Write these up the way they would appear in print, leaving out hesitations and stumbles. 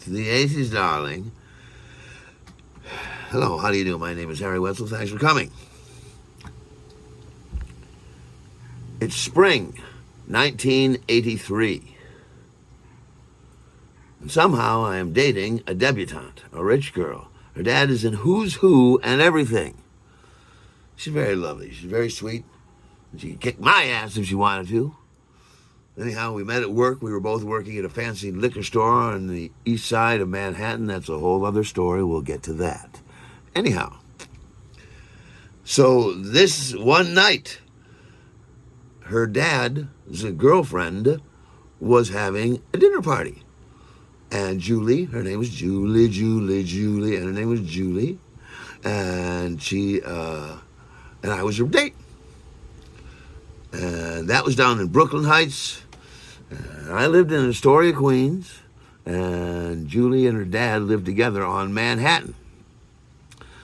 the Aces, darling. Hello, how do you do? My name is Harry Wetzel. Thanks for coming. It's spring, 1983. And somehow I am dating a debutante, a rich girl. Her dad is in Who's Who and everything. She's very lovely. She's very sweet. She could kick my ass if she wanted to. Anyhow, we met at work. We were both working at a fancy liquor store on the east side of Manhattan. That's a whole other story. We'll get to that. Anyhow, so this one night, her dad's girlfriend was having a dinner party. And Julie, her name was Julie, and her name was Julie. And and I was her date. And that was down in Brooklyn Heights. I lived in Astoria, Queens. And Julie and her dad lived together on Manhattan.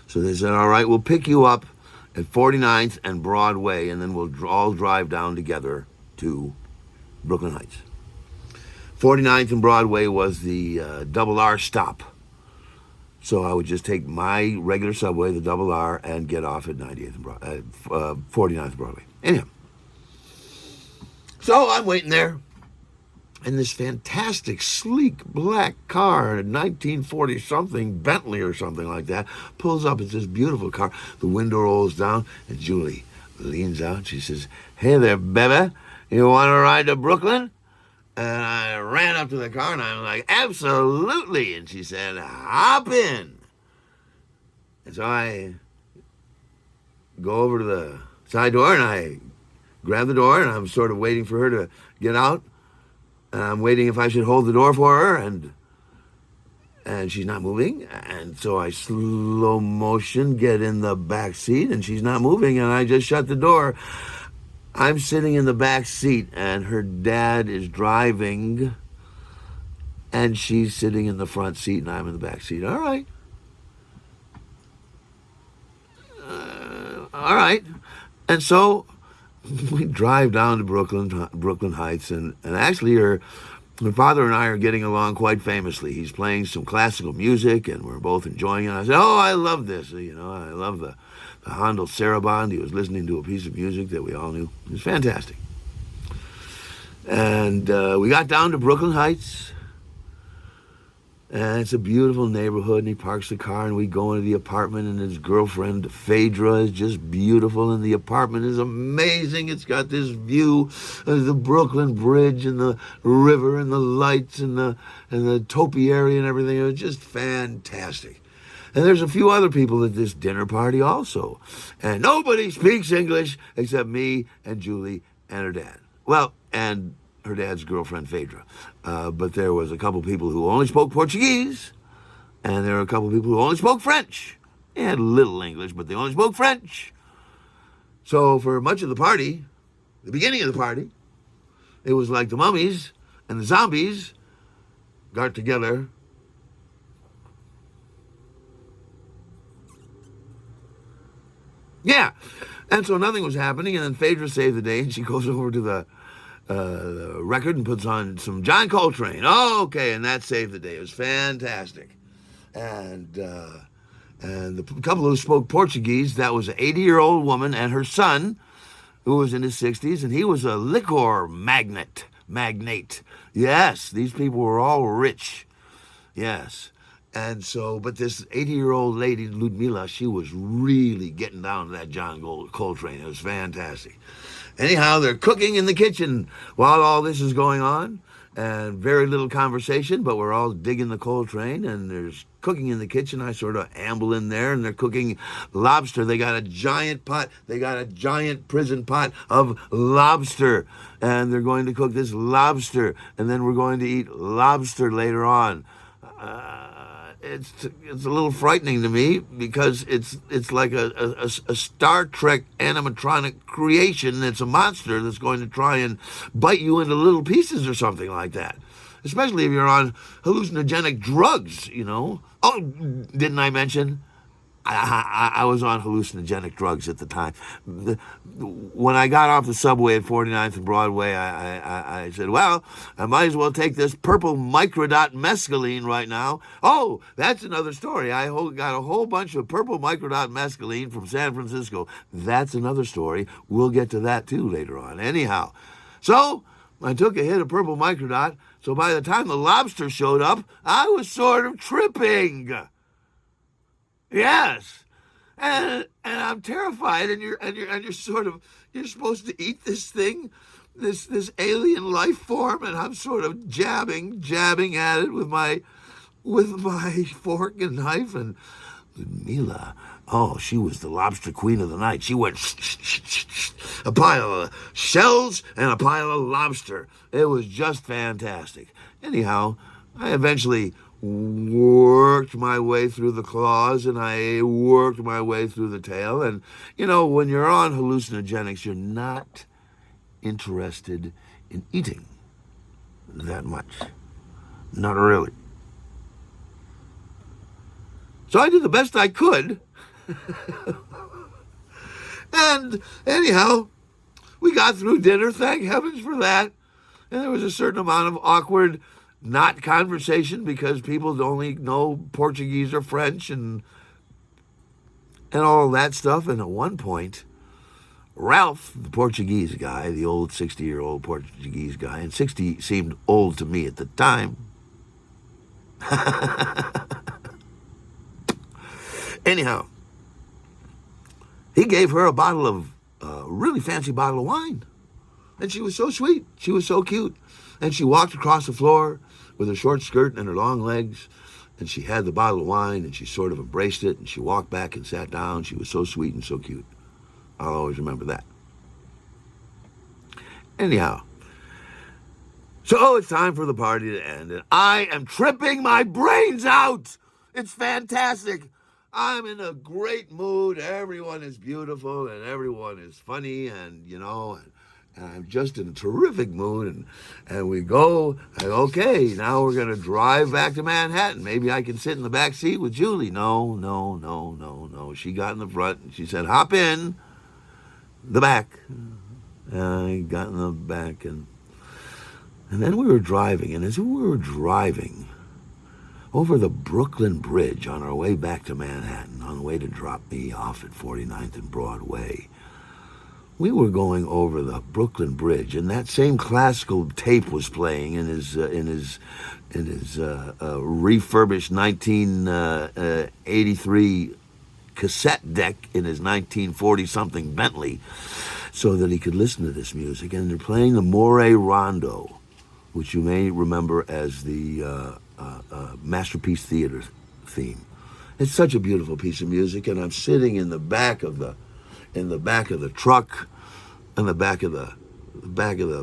So they said, all right, we'll pick you up at 49th and Broadway, and then we'll all drive down together to Brooklyn Heights. 49th and Broadway was the double R stop. So I would just take my regular subway, the double R, and get off at 49th Broadway. Anyhow. So I'm waiting there. And this fantastic, sleek, black car, a 1940-something Bentley or something like that, pulls up. It's this beautiful car. The window rolls down, and Julie leans out. She says, hey there, baby. You want to ride to Brooklyn? And I ran up to the car, and I'm like, absolutely. And she said, hop in. And so I go over to the side door, and I grab the door, and I'm sort of waiting for her to get out. And I'm waiting if I should hold the door for her, and she's not moving. And so I slow motion get in the back seat, and she's not moving, and I just shut the door. I'm sitting in the back seat, and her dad is driving, and she's sitting in the front seat, and I'm in the back seat. All right. All right. And so we drive down to Brooklyn Heights, and actually her father and I are getting along quite famously. He's playing some classical music, and we're both enjoying it. I said, oh, I love this. You know, I love the Handel Sarabande. He was listening to a piece of music that we all knew. It was fantastic. And we got down to Brooklyn Heights, and it's a beautiful neighborhood, and he parks the car, and we go into the apartment, and his girlfriend, Phaedra, is just beautiful, and the apartment is amazing. It's got this view of the Brooklyn Bridge, and the river, and the lights, and the topiary, and everything. It was just fantastic. And there's a few other people at this dinner party also. And nobody speaks English except me and Julie and her dad. Well, and her dad's girlfriend, Phaedra. But there was a couple people who only spoke Portuguese, and there were a couple people who only spoke French. They had a little English, but they only spoke French. So for much of the party, the beginning of the party, it was like the mummies and the zombies got together. Yeah, and so nothing was happening, and then Phaedra saved the day, and she goes over to the record and puts on some John Coltrane. Oh, okay, and that saved the day. It was fantastic. And the couple who spoke Portuguese, that was an 80-year-old woman and her son, who was in his 60s, and he was a liquor magnate. Yes, these people were all rich. Yes. And so, but this 80-year-old lady, Ludmila, she was really getting down to that John Coltrane. It was fantastic. Anyhow, they're cooking in the kitchen while all this is going on, and very little conversation, but we're all digging the Coltrane, and there's cooking in the kitchen. I sort of amble in there, and they're cooking lobster. They got a giant pot. They got a giant prison pot of lobster, and they're going to cook this lobster, and then we're going to eat lobster later on. It's a little frightening to me because it's like a Star Trek animatronic creation. It's a monster that's going to try and bite you into little pieces or something like that. Especially if you're on hallucinogenic drugs, you know. Oh, didn't I mention I was on hallucinogenic drugs at the time. When I got off the subway at 49th and Broadway, I said, well, I might as well take this purple microdot mescaline right now. Oh, that's another story. I got a whole bunch of purple microdot mescaline from San Francisco. That's another story. We'll get to that too later on. Anyhow, so I took a hit of purple microdot. So by the time the lobster showed up, I was sort of tripping. Yes, and I'm terrified, and you're sort of, you're supposed to eat this thing, this alien life form, and I'm sort of jabbing at it with my fork and knife. And Ludmila, oh, she was the lobster queen of the night. She went a pile of shells and a pile of lobster. It was just fantastic. Anyhow, I eventually worked my way through the claws, and I worked my way through the tail. And, you know, when you're on hallucinogenics, you're not interested in eating that much. Not really. So I did the best I could. And anyhow, we got through dinner, thank heavens for that. And there was a certain amount of awkward not conversation because people only know Portuguese or French and all that stuff. And at one point, Ralph, the Portuguese guy, the old 60-year-old Portuguese guy, and 60 seemed old to me at the time. Anyhow, he gave her a bottle of, really fancy bottle of wine. And she was so sweet. She was so cute. And she walked across the floor with her short skirt and her long legs, and she had the bottle of wine, and she sort of embraced it, and she walked back and sat down. She was so sweet and so cute. I'll always remember that. Anyhow, so it's time for the party to end, and I am tripping my brains out. It's fantastic. I'm in a great mood. Everyone is beautiful, and everyone is funny, and, you know, and I'm just in a terrific mood, and we go, and okay, now we're going to drive back to Manhattan. Maybe I can sit in the back seat with Julie. No. She got in the front, and she said, hop in the back. And I got in the back, and then we were driving, and as we were driving over the Brooklyn Bridge on our way back to Manhattan, on the way to drop me off at 49th and Broadway, we were going over the Brooklyn Bridge, and that same classical tape was playing in his refurbished 1983 cassette deck in his 1940-something Bentley, so that he could listen to this music. And they're playing the Moray Rondo, which you may remember as the Masterpiece Theater theme. It's such a beautiful piece of music, and I'm sitting in the back of the truck, in the back of the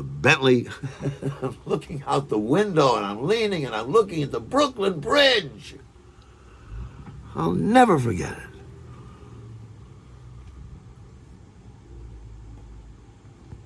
Bentley. I'm looking out the window, and I'm leaning, and I'm looking at the Brooklyn Bridge. I'll never forget it.